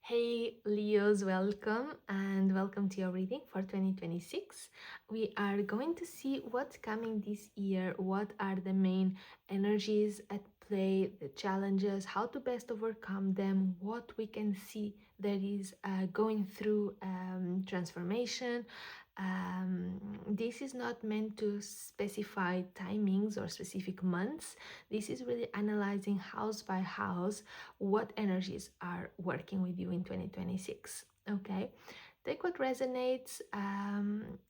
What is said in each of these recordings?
Hey Leos, welcome and welcome to your reading for 2026. We are going to see what's coming this year, what are the main energies at play, the challenges, how to best overcome them, what we can see that is going through transformation. This is not meant to specify timings or specific months. This is really analyzing house by house what energies are working with you in 2026. Okay, take what resonates,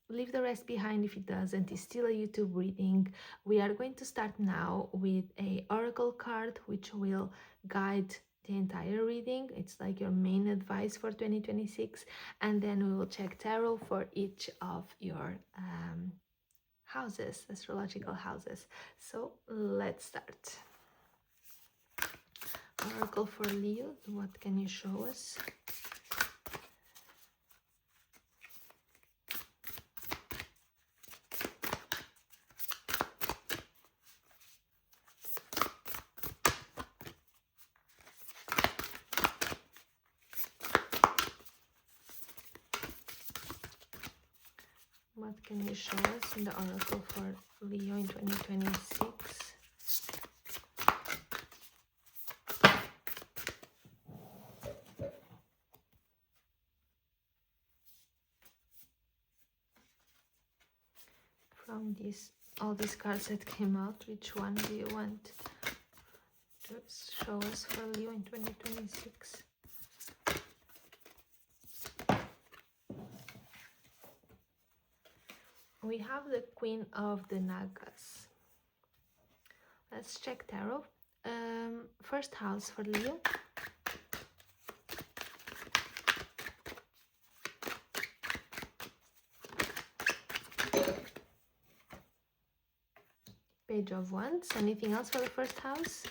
leave the rest behind if it doesn't. It's still a YouTube reading. We are going to start now with a oracle card which will guide the entire reading. It's like your main advice for 2026, and then we will check tarot for each of your houses, astrological houses. So let's start. Oracle for Leo, what can you show us? What can you show us in the Oracle for Leo in 2026? From all these cards that came out, which one do you want to show us for Leo in 2026? We have the Queen of the Nagas. Let's check tarot. First house for Leo. Page of Wands. Anything else for the first house?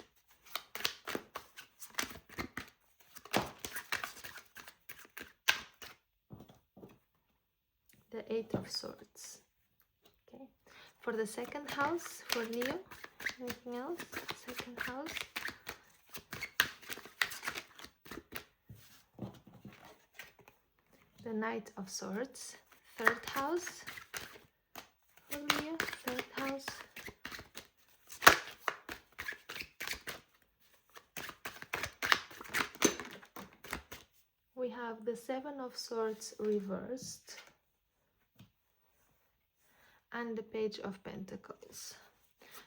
The Eight of Swords. Okay. For the second house for Leo, anything else? Second house. The Knight of Swords. Third house for Leo. Third house. We have the Seven of Swords reversed and the Page of Pentacles.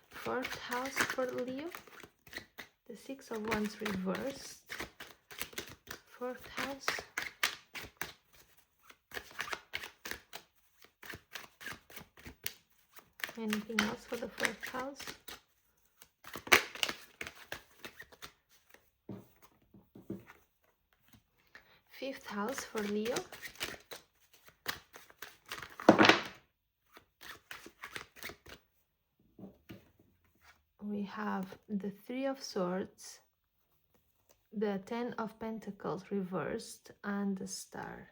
Fourth house for Leo, the Six of Wands reversed. Fourth house. Anything else for the fourth house? Fifth house for Leo. We have the Three of Swords, the Ten of Pentacles reversed, and the Star.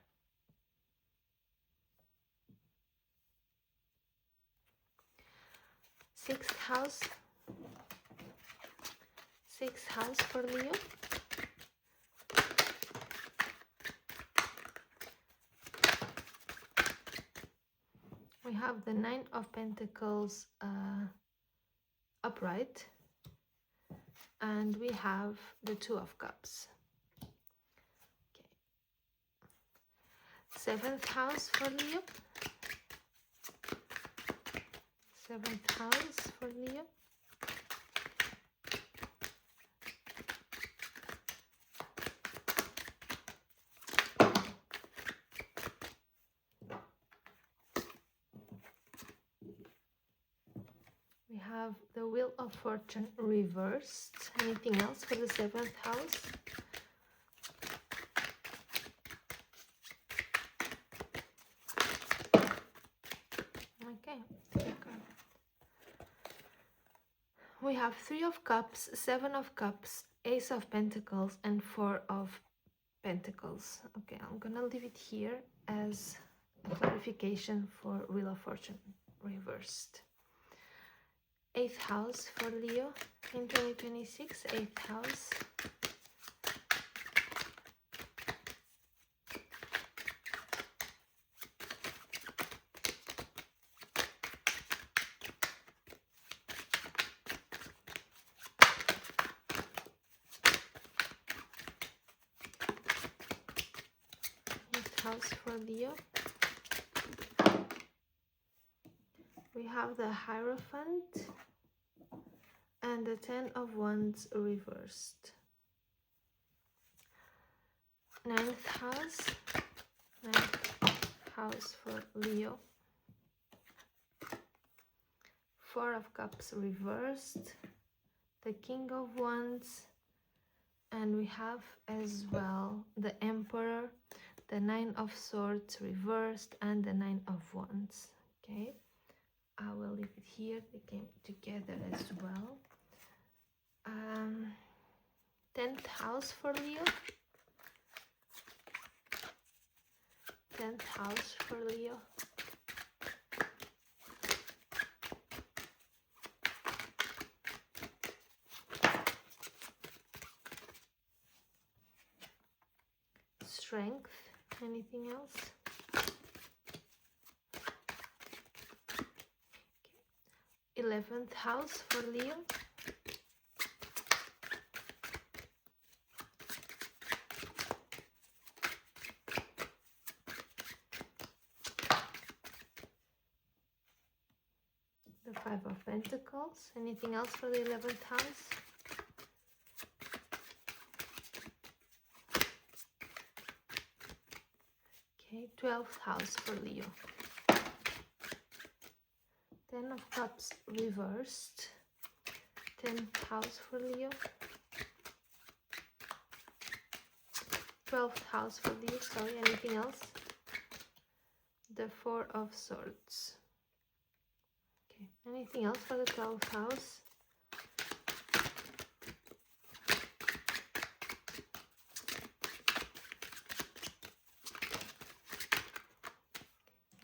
Sixth house for Leo. We have the Nine of Pentacles upright, and we have the Two of Cups. Okay. Seventh house for Leo. Seventh house for Leo. We have the Wheel of Fortune reversed. Anything else for the seventh house? Okay. We have Three of Cups, Seven of Cups, Ace of Pentacles, and Four of Pentacles. Okay, I'm gonna leave it here as a clarification for Wheel of Fortune reversed. Eighth house for Leo in 2026. Eighth house. house for Leo. We have the Hierophant and the Ten of Wands reversed. Ninth house for Leo. Four of Cups reversed, the King of Wands, and we have as well the Emperor, the Nine of Swords reversed, and the Nine of Wands. Okay, I will leave it here. They came together as well. 10th house for Leo. 10th house for Leo. Strength. Anything else? Okay. 11th house for Leo. The Five of Pentacles. Anything else for the 11th house? Okay, 12th house for Leo. 10 of Cups reversed. 10th house for Leo. 12th house for Leo. Sorry, anything else? The Four of Swords. Okay, anything else for the 12th house?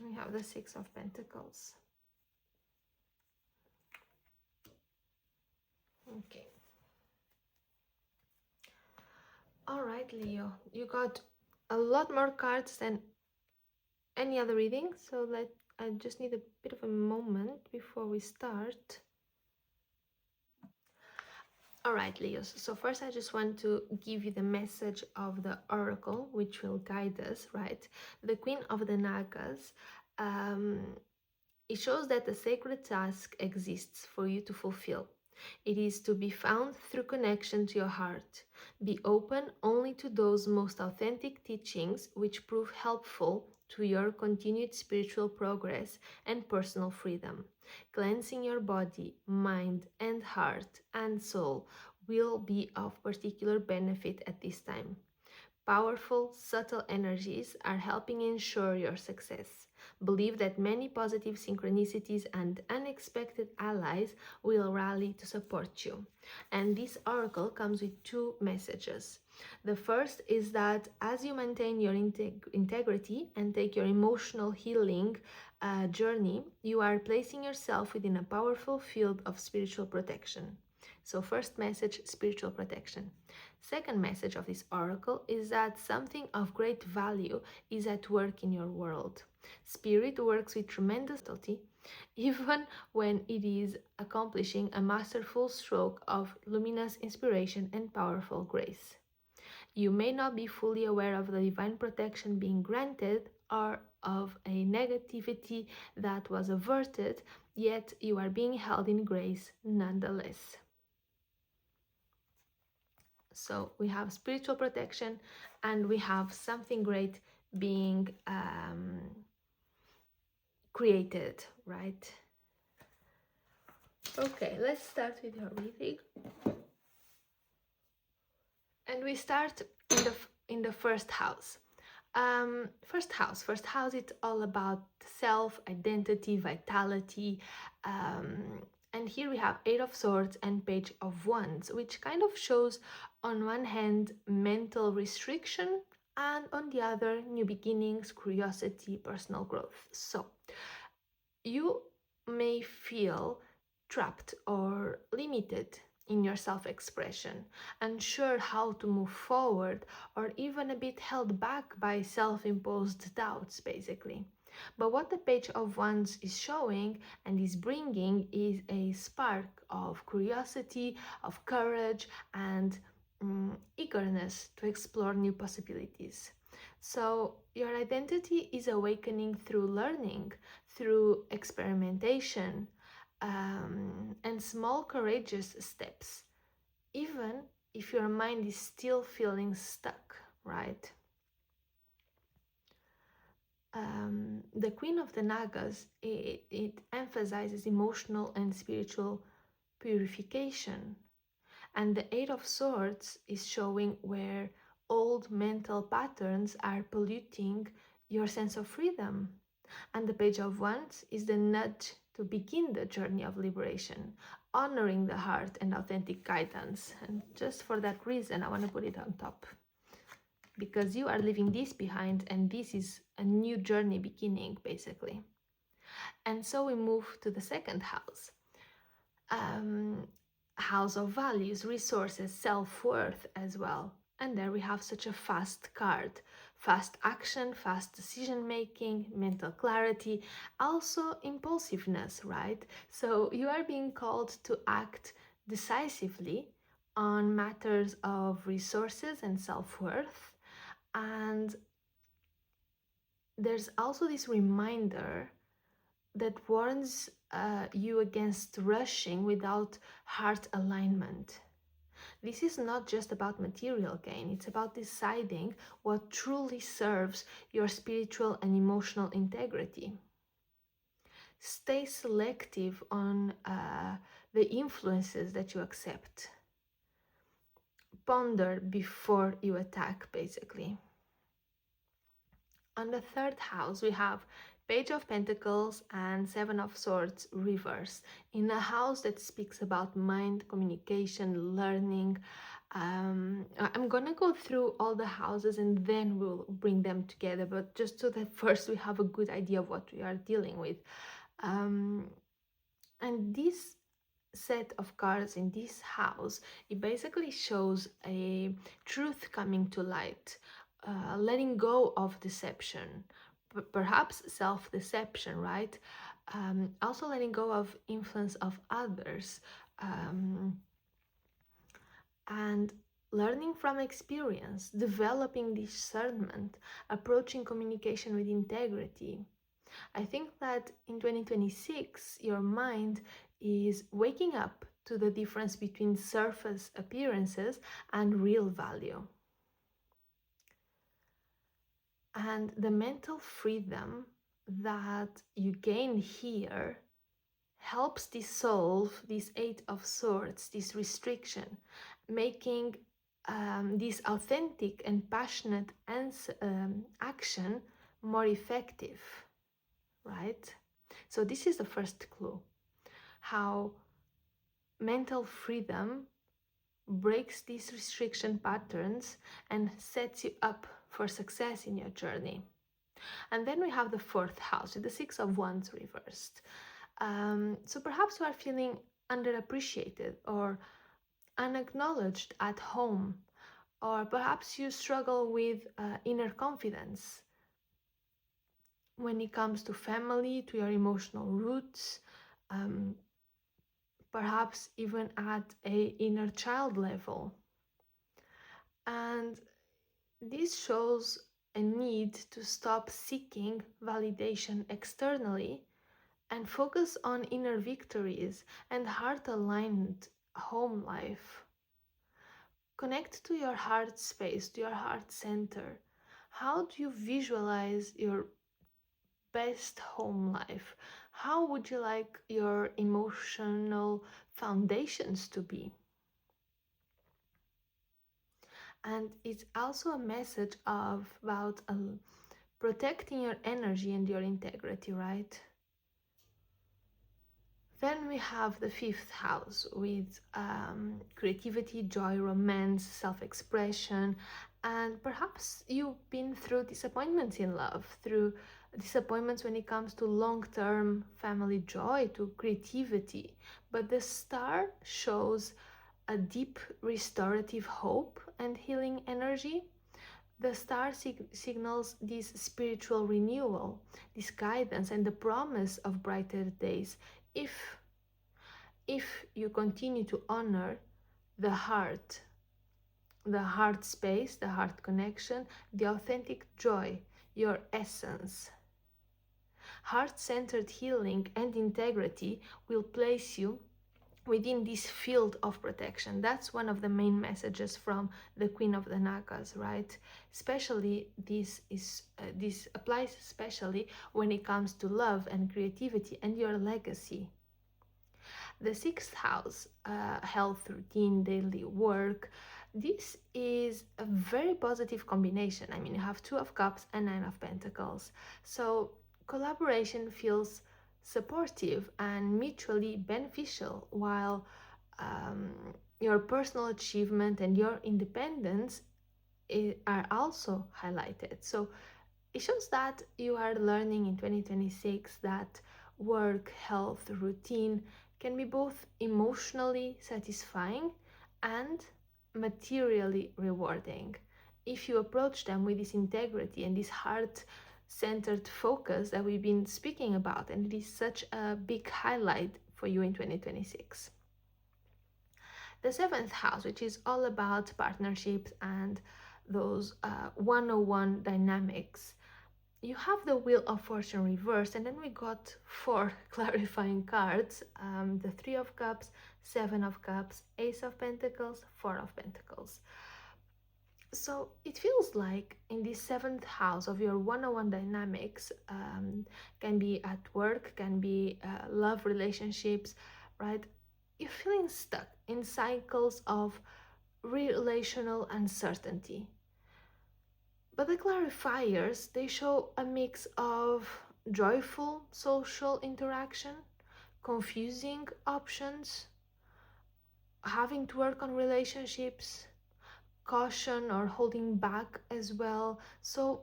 We have the Six of Pentacles. Okay. All right, Leo, you got a lot more cards than any other reading, so I just need a bit of a moment before we start. All right, Leos, so first I just want to give you the message of the oracle, which will guide us, right? The Queen of the Nagas. It shows that a sacred task exists for you to fulfill. It is to be found through connection to your heart. Be open only to those most authentic teachings which prove helpful to your continued spiritual progress and personal freedom. Cleansing your body, mind, and heart and soul will be of particular benefit at this time. Powerful, subtle energies are helping ensure your success. Believe that many positive synchronicities and unexpected allies will rally to support you. And this oracle comes with two messages. The first is that as you maintain your integrity and take your emotional healing journey, you are placing yourself within a powerful field of spiritual protection. So first message, spiritual protection. Second message of this oracle is that something of great value is at work in your world. Spirit works with tremendous subtlety, even when it is accomplishing a masterful stroke of luminous inspiration and powerful grace. You may not be fully aware of the divine protection being granted or of a negativity that was averted, yet you are being held in grace nonetheless. So we have spiritual protection and we have something great being created, right? Okay, let's start with your reading. And we start in the first house. First house, it's all about self, identity, vitality. And here we have Eight of Swords and Page of Wands, which kind of shows on one hand mental restriction and on the other new beginnings, curiosity, personal growth. So you may feel trapped or limited in your self-expression, unsure how to move forward, or even a bit held back by self-imposed doubts, basically. But what the Page of Wands is showing and is bringing is a spark of curiosity, of courage, and eagerness to explore new possibilities. So your identity is awakening through learning, through experimentation, and small courageous steps, even if your mind is still feeling stuck, right? The Queen of the Nagas, it emphasizes emotional and spiritual purification. And the Eight of Swords is showing where old mental patterns are polluting your sense of freedom. And the Page of Wands is the nudge to begin the journey of liberation, honoring the heart and authentic guidance. And just for that reason, I want to put it on top. Because you are leaving this behind, and this is a new journey beginning, basically. And so we move to the second house. Um, House of values, resources, self-worth as well. And there we have such a fast card. Fast action, fast decision making, mental clarity, also impulsiveness, right? So you are being called to act decisively on matters of resources and self-worth. And there's also this reminder that warns you against rushing without heart alignment. This is not just about material gain, it's about deciding what truly serves your spiritual and emotional integrity. Stay selective on the influences that you accept. Ponder before you attack, basically. On the third house, we have Page of Pentacles and Seven of Swords reverse, in a house that speaks about mind, communication, learning. I'm gonna go through all the houses and then we'll bring them together, but just so that first we have a good idea of what we are dealing with. And this set of cards in this house, it basically shows a truth coming to light, letting go of deception, perhaps self-deception, right? Also letting go of influence of others, and learning from experience, developing discernment, approaching communication with integrity. I think that in 2026, your mind is waking up to the difference between surface appearances and real value. And the mental freedom that you gain here helps dissolve this Eight of Swords, this restriction, making this authentic and passionate action more effective, right? So this is the first clue, how mental freedom breaks these restriction patterns and sets you up for success in your journey. And then we have the fourth house with the Six of Wands reversed. So perhaps you are feeling underappreciated or unacknowledged at home, or perhaps you struggle with inner confidence when it comes to family, to your emotional roots, perhaps even at a inner child level. And this shows a need to stop seeking validation externally and focus on inner victories and heart-aligned home life. Connect to your heart space, to your heart center. How do you visualize your best home life? How would you like your emotional foundations to be? And it's also a message about protecting your energy and your integrity, right? Then we have the fifth house with creativity, joy, romance, self-expression, and perhaps you've been through disappointments in love, through disappointments when it comes to long-term family joy, to creativity. But the star shows a deep restorative hope and healing energy. The star signals this spiritual renewal, this guidance, and the promise of brighter days if you continue to honor the heart the heart space, the heart connection, the authentic joy, your essence. Heart-centered healing and integrity will place you within this field of protection. That's one of the main messages from the Queen of the Nagas, right? Especially this applies especially when it comes to love and creativity and your legacy. The sixth house, health, routine, daily work. This is a very positive combination. I mean, you have Two of Cups and Nine of Pentacles. So collaboration feels supportive and mutually beneficial, while your personal achievement and your independence are also highlighted. So it shows that you are learning in 2026 that work, health, routine can be both emotionally satisfying and materially rewarding if you approach them with this integrity and this heart-centered focus that we've been speaking about, and it is such a big highlight for you in 2026. The seventh house, which is all about partnerships and those one-on-one dynamics. You have the Wheel of Fortune reversed, and then we got four clarifying cards, the Three of Cups, Seven of Cups, Ace of Pentacles, Four of Pentacles. So it feels like in this seventh house of your one-on-one dynamics, can be at work, can be love relationships, right? You're feeling stuck in cycles of relational uncertainty. But the clarifiers, they show a mix of joyful social interaction, confusing options, having to work on relationships, caution or holding back as well. So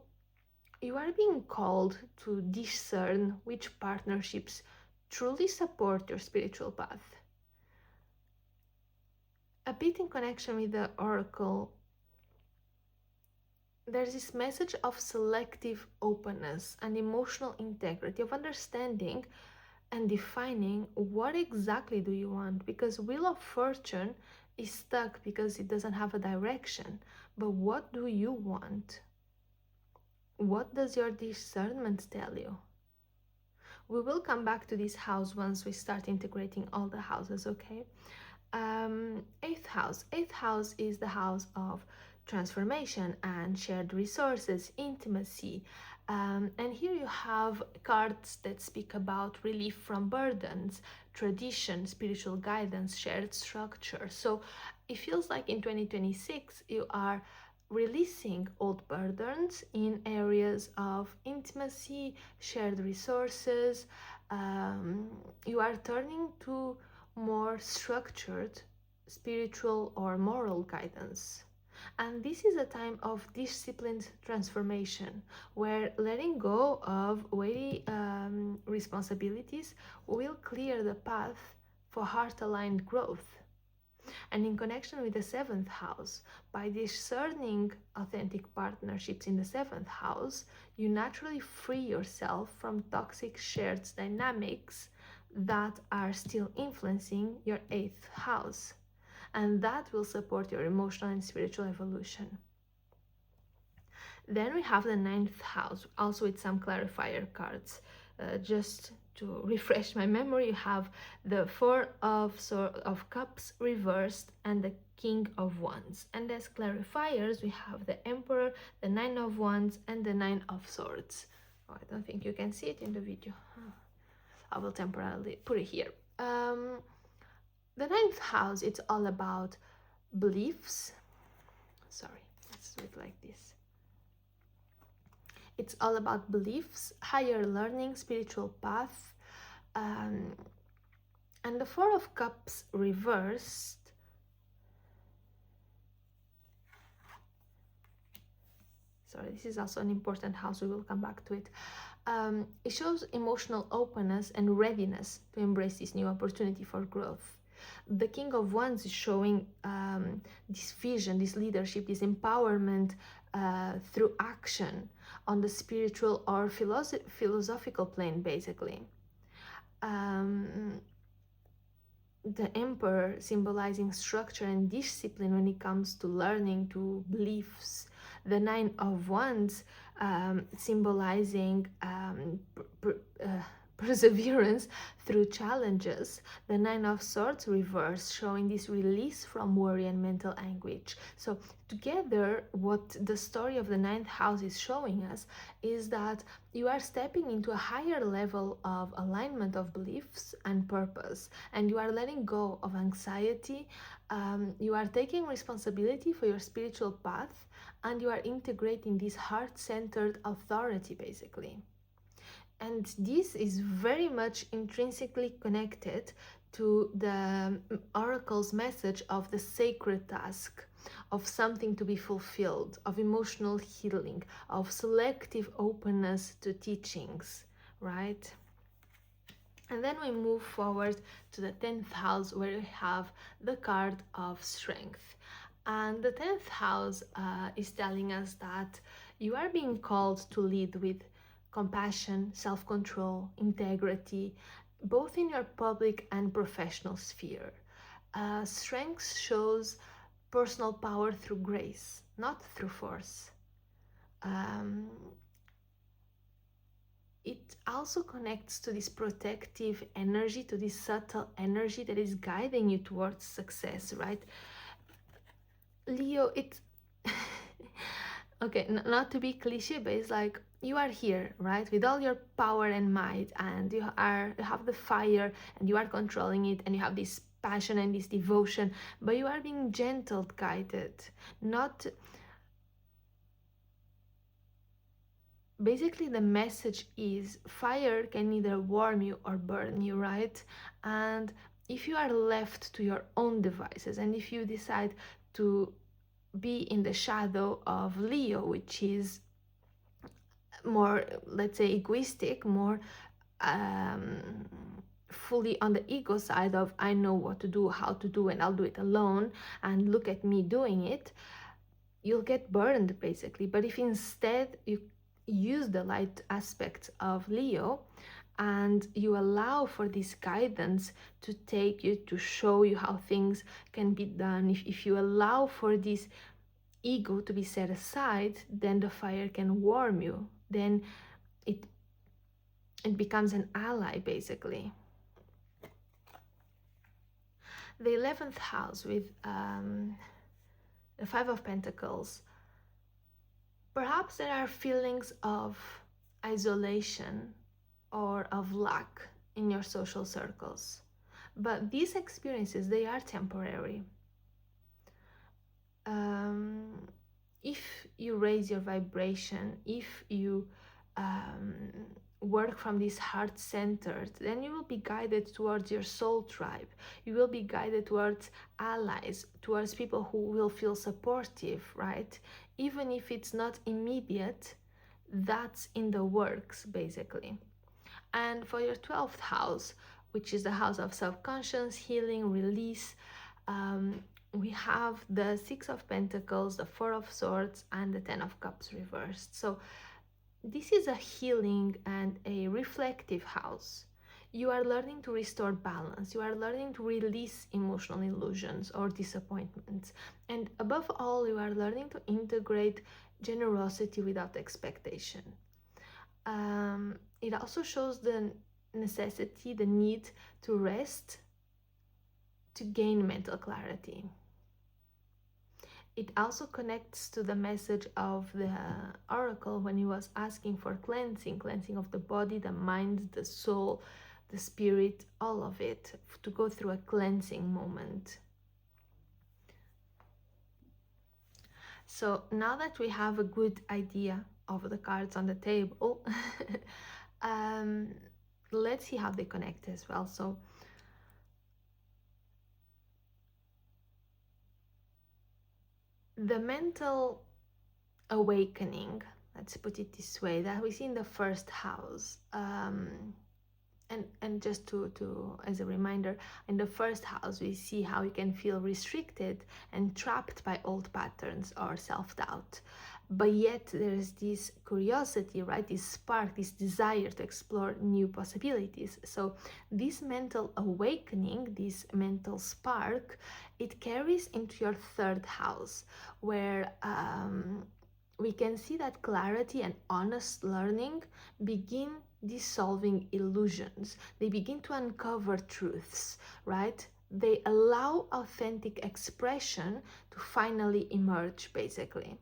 you are being called to discern which partnerships truly support your spiritual path. A bit in connection with the Oracle, there's this message of selective openness and emotional integrity, of understanding and defining what exactly do you want, because Wheel of Fortune is stuck because it doesn't have a direction. But what do you want? What does your discernment tell you? We will come back to this house once we start integrating all the houses, okay? Eighth house. Eighth house is the house of transformation and shared resources, intimacy. And here you have cards that speak about relief from burdens, tradition, spiritual guidance, shared structure. So it feels like in 2026 you are releasing old burdens in areas of intimacy, shared resources. You are turning to more structured spiritual or moral guidance. And this is a time of disciplined transformation, where letting go of weighty responsibilities will clear the path for heart-aligned growth. And in connection with the seventh house, by discerning authentic partnerships in the seventh house, you naturally free yourself from toxic shared dynamics that are still influencing your eighth house, and that will support your emotional and spiritual evolution. Then we have the ninth house, also with some clarifier cards. Just to refresh my memory, you have the Four of Cups reversed and the King of Wands. And as clarifiers, we have the Emperor, the Nine of Wands, and the Nine of Swords. Oh, I don't think you can see it in the video. I will temporarily put it here. The ninth house, it's all about beliefs. Sorry, let's do it like this. It's all about beliefs, higher learning, spiritual path. And the Four of Cups reversed. Sorry, this is also an important house. We will come back to it. It shows emotional openness and readiness to embrace this new opportunity for growth. The King of Wands is showing this vision, this leadership, this empowerment through action on the spiritual or philosophical plane, basically. the emperor symbolizing structure and discipline when it comes to learning, to beliefs. The nine of wands symbolizing perseverance through challenges. The nine of swords reverse showing this release from worry and mental anguish. So together, what the story of the ninth house is showing us is that you are stepping into a higher level of alignment of beliefs and purpose, and you are letting go of anxiety. You are taking responsibility for your spiritual path, and you are integrating this heart-centered authority basically. And this is very much intrinsically connected to the oracle's message of the sacred task, of something to be fulfilled, of emotional healing, of selective openness to teachings, right? And then we move forward to the 10th house, where we have the card of strength. And the 10th house is telling us that you are being called to lead with compassion, self-control, integrity, both in your public and professional sphere. Strength shows personal power through grace, not through force. Um, it also connects to this protective energy, to this subtle energy that is guiding you towards success, right? Leo, it's okay, not to be cliche, but it's like you are here, right, with all your power and might, and you have the fire, and you are controlling it, and you have this passion and this devotion, but you are being gentle guided, not basically. The message is fire can either warm you or burn you, right? And if you are left to your own devices, and if you decide to be in the shadow of Leo, which is more, let's say, egoistic, more fully on the ego side of I know what to do, how to do, and I'll do it alone, and look at me doing it, you'll get burned basically. But if instead you use the light aspects of Leo, and you allow for this guidance to take you, to show you how things can be done, if you allow for this ego to be set aside, then the fire can warm you, then it becomes an ally basically. The 11th house with the Five of Pentacles. Perhaps there are feelings of isolation or of lack in your social circles, but these experiences, they are temporary. If you raise your vibration, if you work from this heart-centered, then you will be guided towards your soul tribe. You will be guided towards allies, towards people who will feel supportive, right? Even if it's not immediate, that's in the works basically. And for your 12th house, which is the house of subconscious, healing, release, we have the Six of Pentacles, the Four of Swords, and the Ten of Cups reversed. So this is a healing and a reflective house. You are learning to restore balance. You are learning to release emotional illusions or disappointments. And above all, you are learning to integrate generosity without expectation. It also shows the necessity, the need to rest, to gain mental clarity. It also connects to the message of the oracle when he was asking for cleansing of the body, the mind, the soul, the spirit, all of it, to go through a cleansing moment. So now that we have a good idea of the cards on the table, let's see how they connect as well. So the mental awakening, let's put it this way, that we see in the first house, and just to as a reminder, in the first house we see how you can feel restricted and trapped by old patterns or self-doubt. but yet there is this curiosity, right? This spark, this desire to explore new possibilities. So this mental awakening, this mental spark, it carries into your third house, where we can see that clarity and honest learning begin dissolving illusions. They begin to uncover truths, right? They allow authentic expression to finally emerge, basically.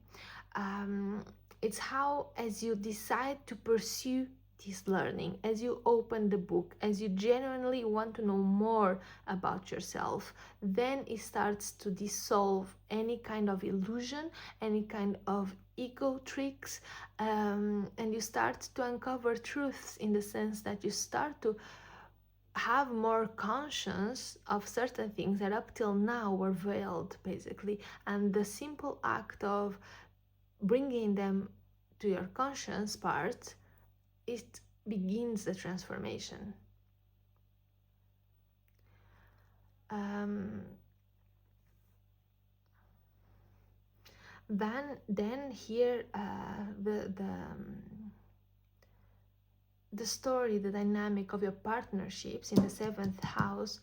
It's how, as you decide to pursue this learning, as you open the book, as you genuinely want to know more about yourself, then it starts to dissolve any kind of illusion, any kind of ego tricks, and you start to uncover truths, in the sense that you start to have more conscience of certain things that up till now were veiled, basically. And the simple act of bringing them to your conscious part, it begins the transformation. Then here the story, the dynamic of your partnerships in the seventh house,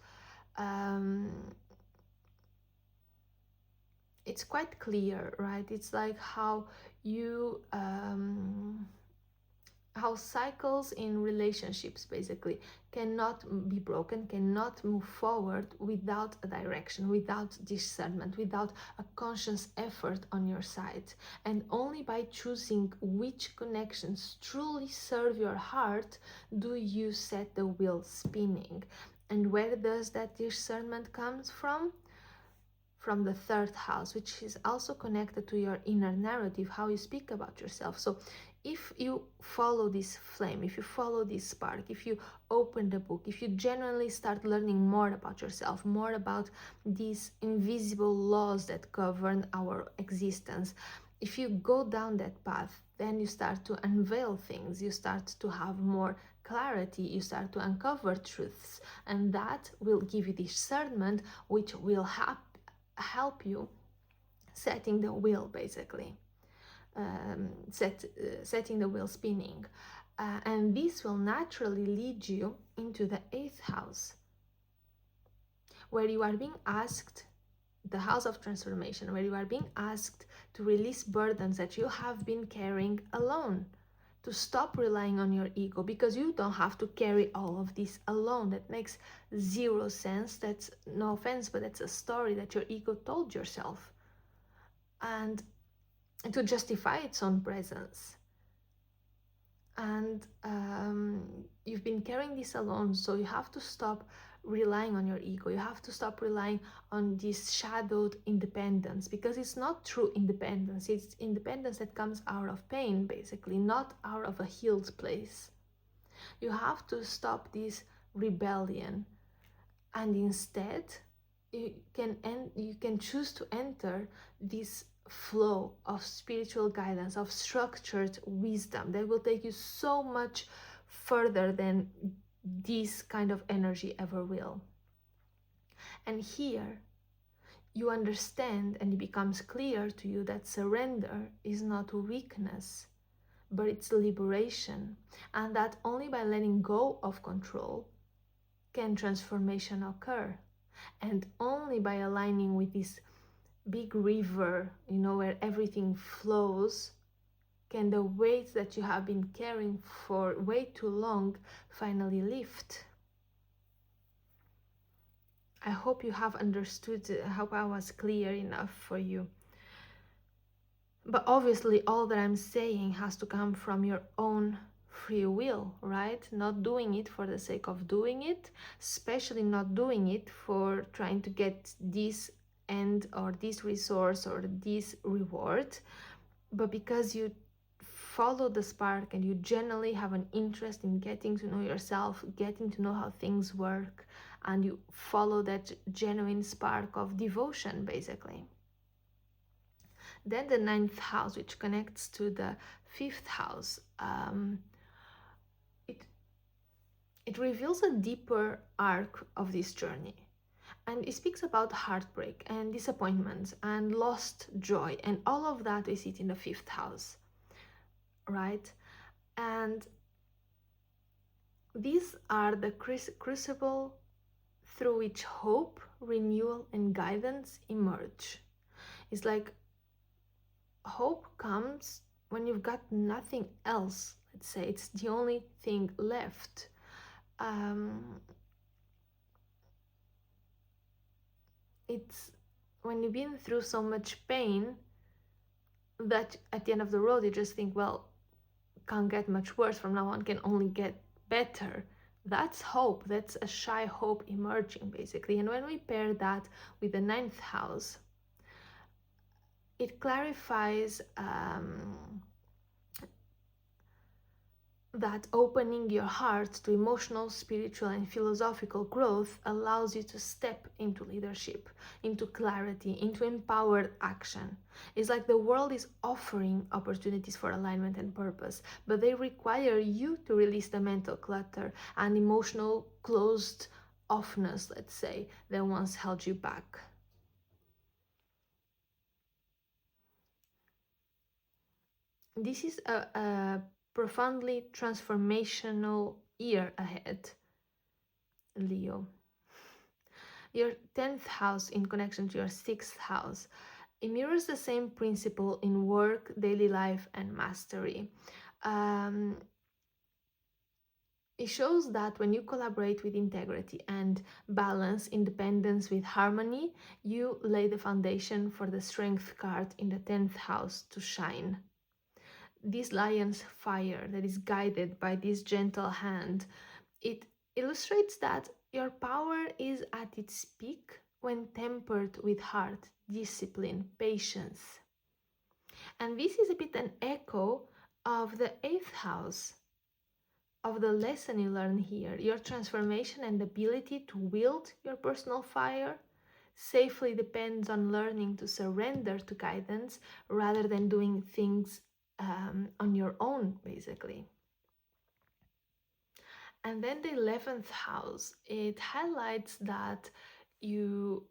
it's quite clear, right? It's like how you how cycles in relationships basically cannot be broken, cannot move forward without a direction, without discernment, without a conscious effort on your side. And only by choosing which connections truly serve your heart do you set the wheel spinning. And where does that discernment comes from? From the third house, which is also connected to your inner narrative, how you speak about yourself. So if you follow this flame, if you follow this spark, if you open the book, if you genuinely start learning more about yourself, more about these invisible laws that govern our existence, if you go down that path, then you start to unveil things, you start to have more clarity, you start to uncover truths, and that will give you discernment, which will help you setting the wheel, basically. Setting the wheel spinning, and this will naturally lead you into the eighth house, where you are being asked, the house of transformation, where you are being asked to release burdens that you have been carrying alone, to stop relying on your ego, because you don't have to carry all of this alone. That makes zero sense. That's, no offense, but that's a story that your ego told yourself, and to justify its own presence. And you've been carrying this alone, so you have to stop relying on your ego. You have to stop relying on this shadowed independence, because it's not true independence. It's independence that comes out of pain, basically, not out of a healed place. You have to stop this rebellion, and instead you can choose to enter this flow of spiritual guidance, of structured wisdom that will take you so much further than this kind of energy ever will. And here you understand, and it becomes clear to you, that surrender is not weakness, but it's liberation, and that only by letting go of control can transformation occur, and only by aligning with this big river, where everything flows, can the weight that you have been carrying for way too long finally lift. I hope you have understood, I hope I was clear enough for you. But obviously all that I'm saying has to come from your own free will, right? Not doing it for the sake of doing it, especially not doing it for trying to get this end or this resource or this reward, but because you follow the spark and you genuinely have an interest in getting to know yourself, getting to know how things work, and you follow that genuine spark of devotion, basically. Then the ninth house, which connects to the fifth house, it reveals a deeper arc of this journey. And it speaks about heartbreak and disappointments and lost joy, and all of that we see it in the 5th house, right? And these are the crucible through which hope, renewal, and guidance emerge. It's like hope comes when you've got nothing else. Let's say it's the only thing left. It's when you've been through so much pain that at the end of the road you just think, well, can't get much worse from now on, can only get better. That's hope. That's a shy hope emerging, basically. And when we pair that with the 9th house, it clarifies that opening your heart to emotional, spiritual, and philosophical growth allows you to step into leadership, into clarity, into empowered action. It's like the world is offering opportunities for alignment and purpose, but they require you to release the mental clutter and emotional closed offness, let's say, that once held you back. This is a profoundly transformational year ahead, Leo. Your 10th house in connection to your 6th house, it mirrors the same principle in work, daily life, and mastery. It shows that when you collaborate with integrity and balance independence with harmony, you lay the foundation for the strength card in the 10th house to shine. This lion's fire that is guided by this gentle hand, it illustrates that your power is at its peak when tempered with heart, discipline, patience. And this is a bit an echo of the 8th house, of the lesson you learn here. Your transformation and ability to wield your personal fire safely depends on learning to surrender to guidance rather than doing things on your own, basically. And then the 11th house, it highlights that you,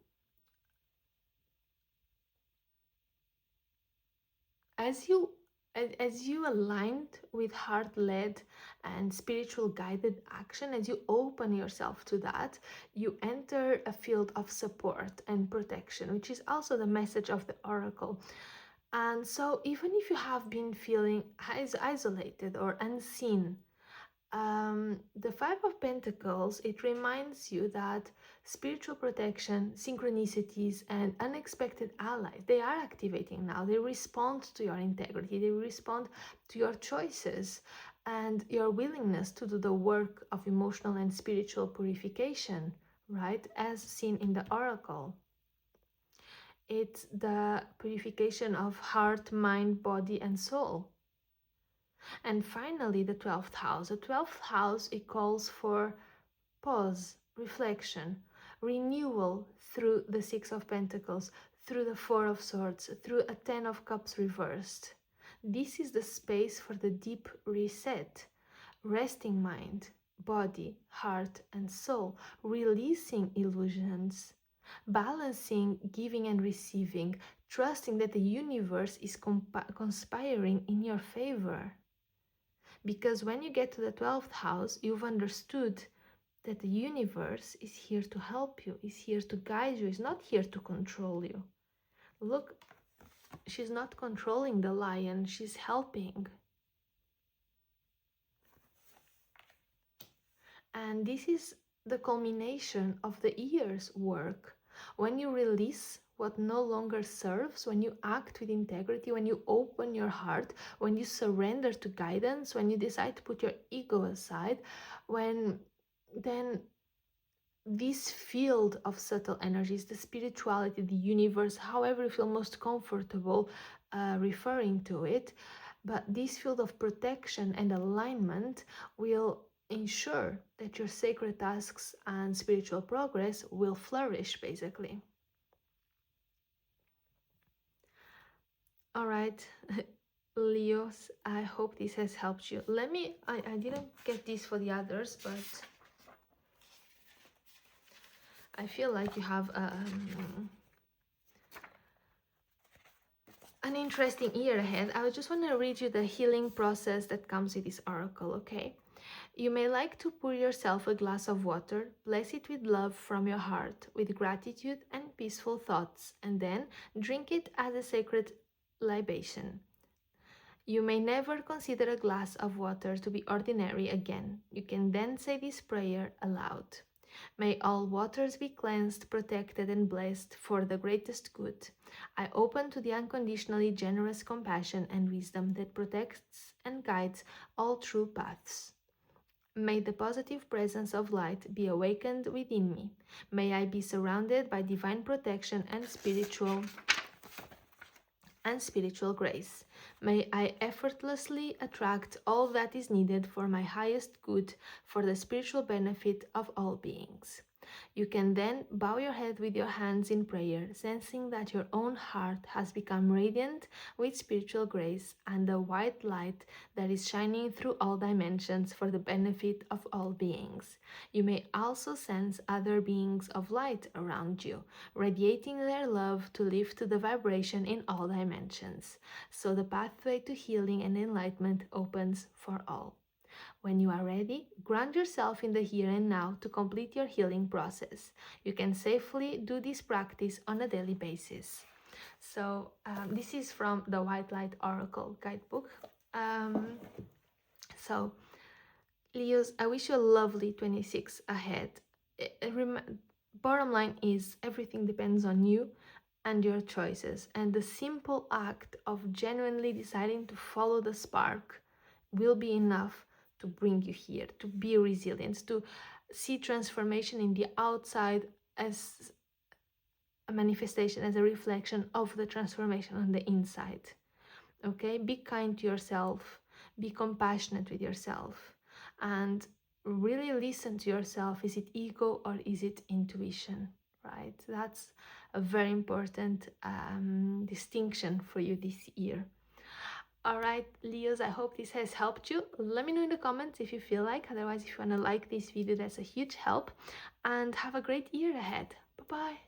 as you aligned with heart-led and spiritual guided action, as you open yourself to that, you enter a field of support and protection, which is also the message of the oracle. And so even if you have been feeling isolated or unseen, the 5 of Pentacles, it reminds you that spiritual protection, synchronicities, and unexpected allies, they are activating now. They respond to your integrity, they respond to your choices and your willingness to do the work of emotional and spiritual purification, right? As seen in the oracle. It's the purification of heart, mind, body, and soul. And finally, the 12th house. The 12th house, it calls for pause, reflection, renewal through the 6 of Pentacles, through the 4 of Swords, through a 10 of Cups reversed. This is the space for the deep reset, resting mind, body, heart, and soul, releasing illusions, balancing giving and receiving, trusting that the universe is conspiring in your favor. Because when you get to the 12th house, you've understood that the universe is here to help you, is here to guide you, is not here to control you. Look, she's not controlling the lion, she's helping. And this is the culmination of the year's work. When you release what no longer serves, when you act with integrity, when you open your heart, when you surrender to guidance, when you decide to put your ego aside, then this field of subtle energies, the spirituality, the universe, however you feel most comfortable referring to it, but this field of protection and alignment will ensure that your sacred tasks and spiritual progress will flourish, basically. All right, Leos, I hope this has helped you. I didn't get this for the others, but I feel like you have an interesting year ahead. I just want to read you the healing process that comes with this oracle, okay? You may like to pour yourself a glass of water, bless it with love from your heart, with gratitude and peaceful thoughts, and then drink it as a sacred libation. You may never consider a glass of water to be ordinary again. You can then say this prayer aloud. May all waters be cleansed, protected, and blessed for the greatest good. I open to the unconditionally generous compassion and wisdom that protects and guides all true paths. May the positive presence of light be awakened within me. May I be surrounded by divine protection and spiritual grace. May I effortlessly attract all that is needed for my highest good, for the spiritual benefit of all beings. You can then bow your head with your hands in prayer, sensing that your own heart has become radiant with spiritual grace and the white light that is shining through all dimensions for the benefit of all beings. You may also sense other beings of light around you, radiating their love to lift the vibration in all dimensions. So the pathway to healing and enlightenment opens for all. When you are ready, ground yourself in the here and now to complete your healing process. You can safely do this practice on a daily basis. So, this is from the White Light Oracle guidebook. So, Leos, I wish you a lovely 26 ahead. Bottom line is everything depends on you and your choices, and the simple act of genuinely deciding to follow the spark will be enough to bring you here, to be resilient, to see transformation in the outside as a manifestation, as a reflection of the transformation on the inside. Okay, be kind to yourself, be compassionate with yourself, and really listen to yourself. Is it ego or is it intuition? Right, that's a very important distinction for you this year. All right, Leos, I hope this has helped you. Let me know in the comments if you feel like. Otherwise, if you want to like this video, that's a huge help. And have a great year ahead. Bye-bye.